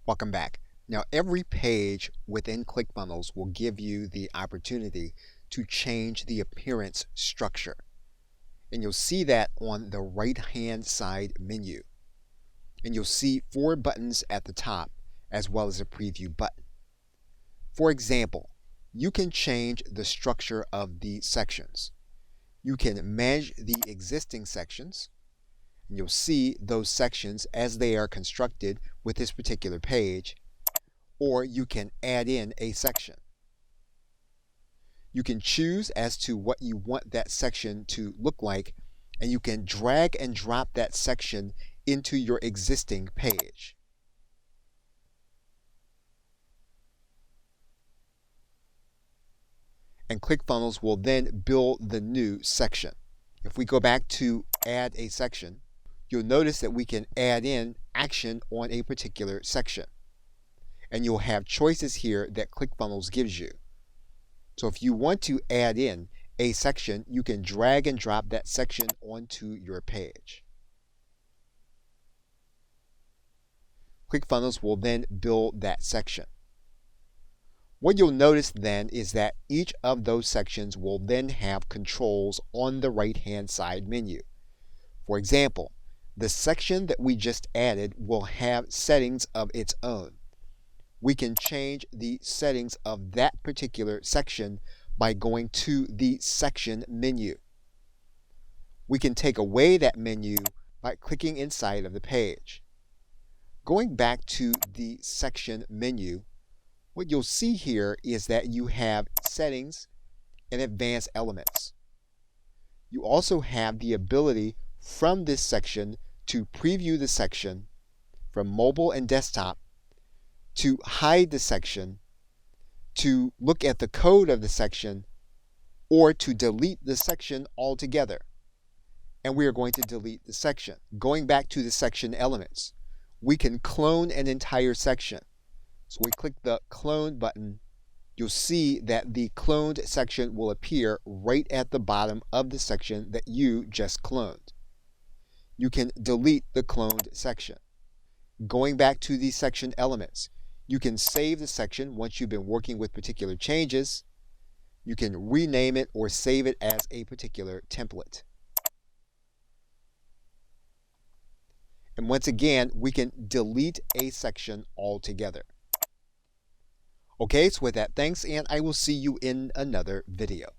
Welcome back. Now, every page within ClickFunnels will give you the opportunity to change the appearance structure. And you'll see that on the right-hand side menu. And you'll see 4 buttons at the top, as well as a preview button. For example, you can change the structure of the sections. You can manage the existing sections. And you'll see those sections as they are constructed with this particular page, or you can add in a section. You can choose as to what you want that section to look like, and you can drag and drop that section into your existing page. And ClickFunnels will then build the new section. If we go back to add a section, you'll notice that we can add in action on a particular section. And you'll have choices here that ClickFunnels gives you. So if you want to add in a section, you can drag and drop that section onto your page. ClickFunnels will then build that section. What you'll notice then is that each of those sections will then have controls on the right-hand side menu. For example, the section that we just added will have settings of its own. We can change the settings of that particular section by going to the section menu. We can take away that menu by clicking inside of the page. Going back to the section menu, what you'll see here is that you have settings and advanced elements. You also have the ability from this section to preview the section from mobile and desktop, to hide the section, to look at the code of the section, or to delete the section altogether. And we are going to delete the section. Going back to the section elements, we can clone an entire section. So we click the clone button. You'll see that the cloned section will appear right at the bottom of the section that you just cloned. You can delete the cloned section. Going back to the section elements, you can save the section once you've been working with particular changes. You can rename it or save it as a particular template. And once again, we can delete a section altogether. Okay, so with that, thanks, and I will see you in another video.